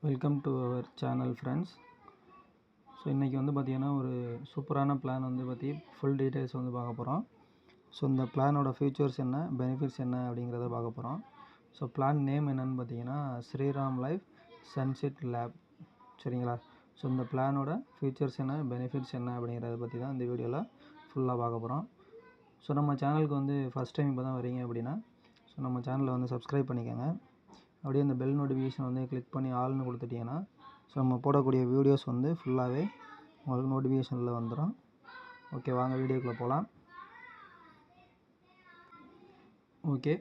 Welcome to our channel friends. So இன்றைக்கி வந்து பார்த்திங்கன்னா ஒரு சூப்பரான பிளான் வந்து பற்றி ஃபுல் டீட்டெயில்ஸ் வந்து பார்க்க போகிறோம். ஸோ இந்த பிளானோட ஃபியூச்சர்ஸ் என்ன, பெனிஃபிட்ஸ் என்ன அப்படிங்கிறத பார்க்க போகிறோம். ஸோ பிளான் நேம் என்னென்னு பார்த்தீங்கன்னா ஸ்ரீராம் லைஃப் சன்செட் லேப். சரிங்களா? ஸோ இந்த பிளானோட ஃபியூச்சர்ஸ் என்ன, பெனிஃபிட்ஸ் என்ன அப்படிங்கிறத பற்றி தான் இந்த வீடியோவில் ஃபுல்லாக பார்க்க போகிறோம். ஸோ நம்ம சேனலுக்கு வந்து ஃபஸ்ட் டைம் இப்போ தான் வரீங்க அப்படின்னா ஸோ நம்ம சேனலை வந்து சப்ஸ்கிரைப் பண்ணிக்கோங்க. அப்படியே இந்த பெல் நோட்டிஃபிகேஷன் வந்து கிளிக் பண்ணி ஆல்னு கொடுத்துட்டிங்கன்னா ஸோ நம்ம போடக்கூடிய வீடியோஸ் வந்து ஃபுல்லாகவே உங்களுக்கு நோட்டிஃபிகேஷனில் வந்துடும். ஓகே, வாங்க வீடியோக்குள்ளே போகலாம். ஓகே,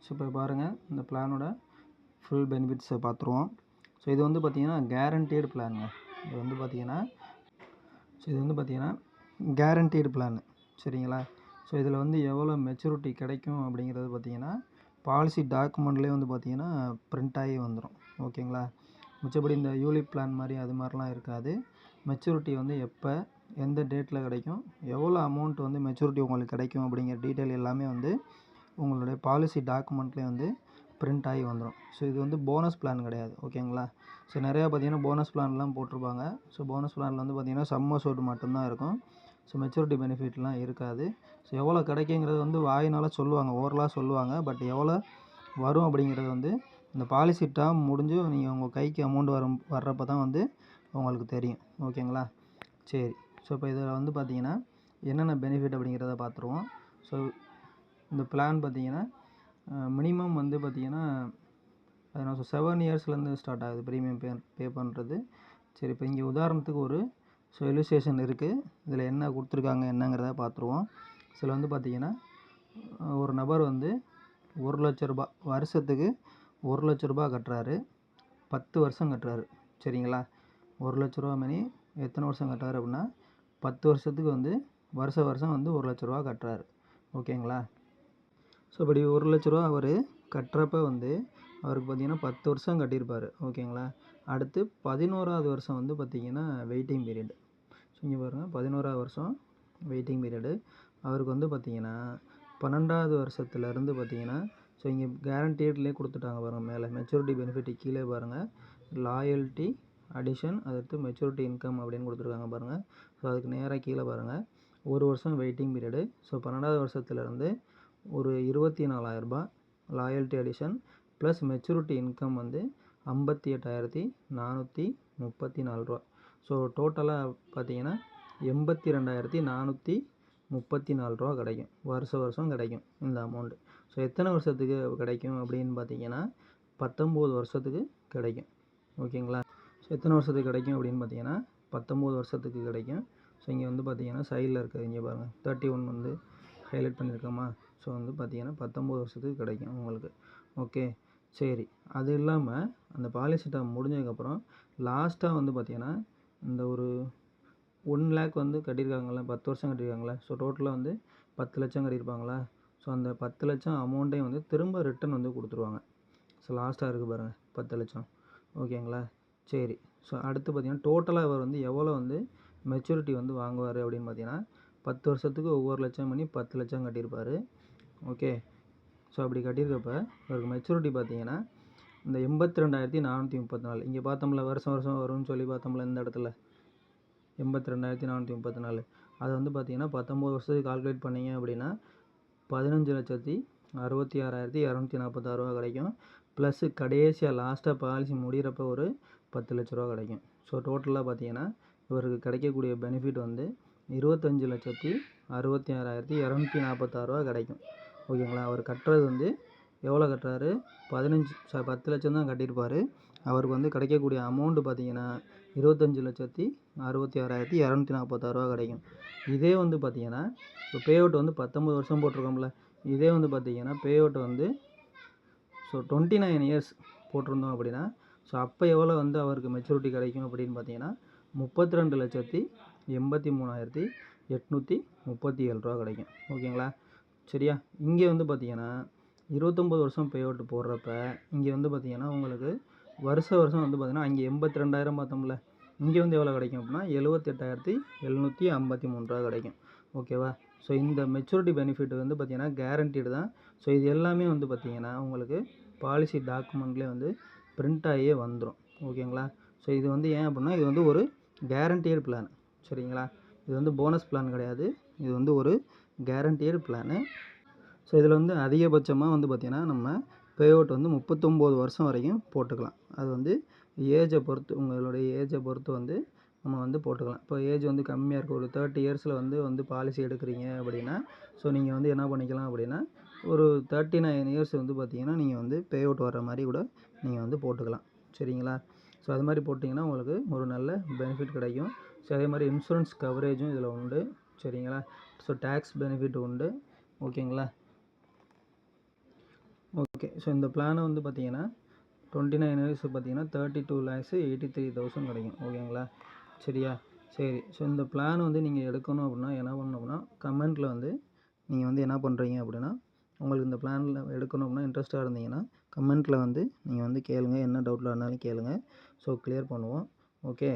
ஸோ இப்போ பாருங்கள், இந்த பிளானோட ஃபுல் பெனிஃபிட்ஸை பார்த்துருவோம். ஸோ இது வந்து பார்த்திங்கன்னா கேரண்டீடு பிளானுங்க. இது வந்து பார்த்திங்கன்னா கேரண்டீடு பிளான். சரிங்களா? ஸோ இதில் வந்து எவ்வளோ மெச்சூரிட்டி கிடைக்கும் அப்படிங்கிறது பார்த்திங்கன்னா பாலிசி டாக்குமெண்ட்லேயே வந்து பார்த்திங்கன்னா பிரிண்ட் ஆகி வந்துடும். ஓகேங்களா? மிச்சப்படி இந்த யூலிப் பிளான் மாதிரி அது மாதிரிலாம் இருக்காது. மெச்சூரிட்டி வந்து எப்போ, எந்த டேட்டில் கிடைக்கும், எவ்வளோ அமௌண்ட் வந்து மெச்சூரிட்டி உங்களுக்கு கிடைக்கும் அப்படிங்கிற டீட்டெயில் எல்லாமே வந்து உங்களுடைய பாலிசி டாக்குமெண்ட்லேயே வந்து பிரிண்ட் ஆகி வந்துடும். ஸோ இது வந்து போனஸ் பிளான் கிடையாது. ஓகேங்களா? ஸோ நிறையா பார்த்திங்கன்னா போனஸ் பிளான்லாம் போட்டிருப்பாங்க. ஸோ போனஸ் பிளானில் வந்து பார்த்திங்கன்னா சம் அஷ்யூர்டு மட்டும்தான் இருக்கும். ஸோ மெச்சூரிட்டி பெனிஃபிட்லாம் இருக்காது. ஸோ எவ்வளோ கிடைக்குங்கிறது வந்து வாயினால் சொல்லுவாங்க, ஓரலாக சொல்லுவாங்க. பட் எவ்வளோ வரும் அப்படிங்கிறது வந்து இந்த பாலிசி டேர்ம் முடிஞ்சு நீங்கள் உங்கள் கைக்கு அமௌண்ட் வர்றப்போ தான் வந்து உங்களுக்கு தெரியும். ஓகேங்களா? சரி, ஸோ இப்போ இதில் வந்து பார்த்திங்கன்னா என்னென்ன பெனிஃபிட் அப்படிங்கிறத பார்த்துருவோம். ஸோ இந்த பிளான் பார்த்திங்கன்னா மினிமம் வந்து பார்த்திங்கன்னா 7 இயர்ஸ்லேருந்து ஸ்டார்ட் ஆகுது ப்ரீமியம் பே பண்ணுறது. சரி, இப்போ இங்கே உதாரணத்துக்கு ஒரு இல்லுஸ்ட்ரேஷன் இருக்குது. இதில் என்ன கொடுத்துருக்காங்க என்னங்கிறத பார்த்துருவோம். இதில் வந்து பார்த்திங்கன்னா ஒரு நபர் வந்து 1 லட்ச ரூபா வருஷத்துக்கு 1 லட்ச ரூபா கட்டுறாரு. 10 வருஷம் கட்டுறாரு. சரிங்களா? 1 லட்ச ரூபா மணி எத்தனை வருஷம் கட்டுறாரு அப்படின்னா 10 வருஷத்துக்கு வந்து வருஷம் வந்து 1 லட்ச ரூபா கட்டுறாரு. ஓகேங்களா? ஸோ இப்படி 1 லட்ச ரூபா அவர் கட்டுறப்ப வந்து அவருக்கு பார்த்திங்கன்னா 10 வருஷம் கட்டியிருப்பார். ஓகேங்களா? அடுத்து 11ஆவது வருஷம் வந்து பார்த்திங்கன்னா வெயிட்டிங் பீரியட். ஸோ இங்கே பாருங்கள், 11ஆவது வருஷம் வெயிட்டிங் பீரியடு. அவருக்கு வந்து பார்த்திங்கன்னா 12ஆவது வருஷத்துலேருந்து பார்த்திங்கன்னா ஸோ இங்கே கேரண்டீட்லேயே கொடுத்துட்டாங்க பாருங்கள். மேலே மெச்சூரிட்டி பெனிஃபிட் கீழே பாருங்கள், லாயல்ட்டி அடிஷன், அடுத்து மெச்சூரிட்டி இன்கம் அப்படின்னு கொடுத்துருக்காங்க பாருங்கள். ஸோ அதுக்கு நேராக கீழே பாருங்கள், 1 வருஷம் வெயிட்டிங் பீரியடு. ஸோ 12ஆவது வருஷத்துலேருந்து ஒரு 24,000 loyalty addition plus maturity income வந்து 58,434 ரூபா. ஸோ டோட்டலாக பார்த்திங்கன்னா 82,434 ரூபா கிடைக்கும். வருஷம் கிடைக்கும் இந்த அமௌண்ட்டு. ஸோ எத்தனை வருஷத்துக்கு கிடைக்கும் அப்படின்னு பார்த்தீங்கன்னா 19 வருஷத்துக்கு கிடைக்கும். ஓகேங்களா? ஸோ எத்தனை வருஷத்துக்கு கிடைக்கும் அப்படின்னு பார்த்தீங்கன்னா 19 வருஷத்துக்கு கிடைக்கும். ஸோ இங்கே வந்து பார்த்திங்கன்னா சைடில் இருக்கிறது இங்கே பாருங்கள் 31 வந்து ஹைலைட் பண்ணியிருக்கோமா. ஸோ வந்து பார்த்திங்கன்னா 19 வருஷத்துக்கு கிடைக்கும் உங்களுக்கு. ஓகே, சரி. அது இல்லாமல் அந்த பாலிசி டேர்ம் முடிஞ்சதுக்கப்புறம் லாஸ்ட்டாக வந்து பார்த்திங்கன்னா இந்த ஒரு 1 லேக் வந்து கட்டியிருக்காங்களே, 10 வருஷம் கட்டியிருக்காங்களே. ஸோ டோட்டலாக வந்து 10 லட்சம் கட்டியிருப்பாங்களா. ஸோ அந்த 10 லட்சம் அமௌண்ட்டையும் வந்து திரும்ப ரிட்டன் வந்து கொடுத்துருவாங்க. ஸோ லாஸ்ட்டாக இருக்குது பாருங்கள் 10 லட்சம். ஓகேங்களா? சரி. ஸோ அடுத்து பார்த்திங்கன்னா டோட்டலாக இவர் வந்து எவ்வளோ வந்து மெச்சூரிட்டி வந்து வாங்குவார் அப்படின்னு பார்த்தீங்கன்னா 10 வருஷத்துக்கு ஒவ்வொரு லட்சம் பண்ணி 10 லட்சம் கட்டியிருப்பார். ஓகே, ஸோ அப்படி கட்டியிருக்கப்ப இவருக்கு மெச்சூரிட்டி பார்த்திங்கன்னா இந்த 82,434 இங்கே பார்த்தோம்ல, வருஷம் வரும்னு சொல்லி பார்த்தோம்ல இந்த இடத்துல 82,434. அதை வந்து பார்த்திங்கன்னா 19 வருஷத்துக்கு கால்குலேட் பண்ணிங்க அப்படின்னா 15,66,246 ரூபா கிடைக்கும். ப்ளஸ்ஸு கடைசியாக லாஸ்ட்டாக பாலிசி முடிகிறப்ப ஒரு 10 லட்ச ரூபா கிடைக்கும். ஸோ டோட்டலாக பார்த்திங்கன்னா இவருக்கு கிடைக்கக்கூடிய பெனிஃபிட் வந்து 25,66,246 ரூபா கிடைக்கும். ஓகேங்களா? அவர் கட்டுறது வந்து எவ்வளோ கட்டுறாரு, 10 லட்சம் தான் கட்டியிருப்பார். அவருக்கு வந்து கிடைக்கக்கூடிய அமௌண்ட்டு பார்த்திங்கன்னா 25,66,246 ரூபா கிடைக்கும். இதே வந்து பார்த்திங்கன்னா இப்போ பே அவுட் வந்து 19 வருஷம் போட்டிருக்கோம்ல, இதே வந்து பார்த்திங்கன்னா பே அவுட் வந்து ஸோ 29 இயர்ஸ் போட்டிருந்தோம் அப்படின்னா ஸோ அப்போ எவ்வளோ வந்து அவருக்கு மெச்சூரிட்டி கிடைக்கும் அப்படின்னு பார்த்தீங்கன்னா 32,83,837 ரூபா கிடைக்கும். ஓகேங்களா? சரியா? இங்கே வந்து பார்த்திங்கன்னா 29 வருஷம் பே அவுட் போடுறப்ப இங்கே வந்து பார்த்திங்கன்னா உங்களுக்கு வருஷம் வந்து பார்த்திங்கன்னா அங்கே 82,000 பார்த்தோம்ல, இங்கே வந்து எவ்வளோ கிடைக்கும் அப்படின்னா 78,753 ரூபா கிடைக்கும். ஓகேவா? ஸோ இந்த மெச்சூரிட்டி பெனிஃபிட் வந்து பார்த்திங்கன்னா கேரண்டீடு தான். ஸோ இது எல்லாமே வந்து பார்த்திங்கன்னா உங்களுக்கு பாலிசி டாக்குமெண்ட்லேயே வந்து பிரிண்ட் ஆகியே வந்துடும். ஓகேங்களா. ஸோ இது வந்து ஏன் அப்படின்னா இது வந்து ஒரு கேரண்டீடு பிளான். சரிங்களா. இது வந்து போனஸ் பிளான் கிடையாது. இது வந்து ஒரு கேரண்டீடு பிளானு. ஸோ இதில் வந்து அதிகபட்சமாக வந்து பார்த்திங்கன்னா நம்ம பே அவுட் வந்து 39 வருஷம் வரைக்கும் போட்டுக்கலாம். அது வந்து ஏஜை பொறுத்து, உங்களுடைய ஏஜை பொறுத்து வந்து நம்ம வந்து போட்டுக்கலாம். இப்போ ஏஜ் வந்து கம்மியாக இருக்குது, ஒரு 30 இயர்ஸில் வந்து பாலிசி எடுக்கிறீங்க அப்படின்னா, ஸோ நீங்கள் வந்து என்ன பண்ணிக்கலாம் அப்படின்னா ஒரு 39 இயர்ஸ் வந்து பார்த்திங்கன்னா நீங்கள் வந்து பே அவுட் வர்ற மாதிரி கூட நீங்கள் வந்து போட்டுக்கலாம். சரிங்களா. ஸோ அது மாதிரி போட்டிங்கன்னா உங்களுக்கு ஒரு நல்ல பெனிஃபிட் கிடைக்கும். ஸோ அதே மாதிரி இன்சூரன்ஸ் கவரேஜும் இதில் உண்டு. சரிங்களா. ஸோ டேக்ஸ் பெனிஃபிட் உண்டு. ஓகேங்களா. ஓகே. ஸோ இந்த பிளானை வந்து பார்த்தீங்கன்னா 29 இயர்ஸ் பார்த்தீங்கன்னா 32,83,000 கிடைக்கும். ஓகேங்களா. சரியா. சரி. ஸோ இந்த பிளான் வந்து நீங்கள் எடுக்கணும் அப்படின்னா என்ன பண்ணணும் அப்படின்னா கமெண்ட்டில் வந்து நீங்கள் வந்து என்ன பண்ணுறீங்க அப்படின்னா உங்களுக்கு இந்த பிளானில் எடுக்கணும் அப்படின்னா இன்ட்ரெஸ்ட்டாக இருந்தீங்கன்னா கமெண்ட்டில் வந்து நீங்கள் வந்து கேளுங்க, என்ன டவுட்டில் இருந்தாலும் கேளுங்க. ஸோ கிளியர் பண்ணுவோம். ஓகே.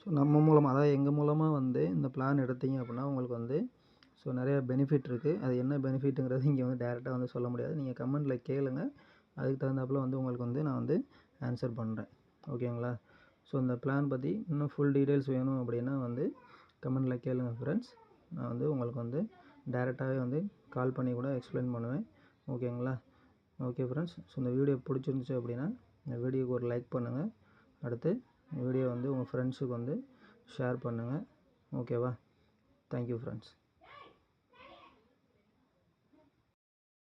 ஸோ நம்ம மூலமாக, அதாவது எங்கள் மூலமாக வந்து இந்த பிளான் எடுத்தீங்க அப்படின்னா உங்களுக்கு வந்து ஸோ நிறைய பெனிஃபிட் இருக்குது. அது என்ன பெனிஃபிட்டுங்கிறது இங்கே வந்து டேரெக்டாக வந்து சொல்ல முடியாது. நீங்கள் கமெண்ட்டில் கேளுங்க, அதுக்கு தகுந்தாப்பில் வந்து உங்களுக்கு வந்து நான் வந்து ஆன்சர் பண்ணுறேன். ஓகேங்களா. ஸோ இந்த பிளான் பற்றி இன்னும் ஃபுல் டீட்டெயில்ஸ் வேணும் அப்படின்னா வந்து கமெண்ட்டில் கேளுங்க ஃப்ரெண்ட்ஸ். நான் வந்து உங்களுக்கு வந்து டேரெக்டாகவே வந்து கால் பண்ணி கூட எக்ஸ்பிளைன் பண்ணுவேன். ஓகேங்களா. Okay friends. ஸோ இந்த வீடியோ பிடிச்சிருந்துச்சு அப்படின்னா இந்த வீடியோக்கு ஒரு லைக் பண்ணுங்கள். அடுத்து வீடியோ வந்து உங்கள் ஃப்ரெண்ட்ஸுக்கு வந்து ஷேர் பண்ணுங்கள். ஓகேவா. Thank you friends.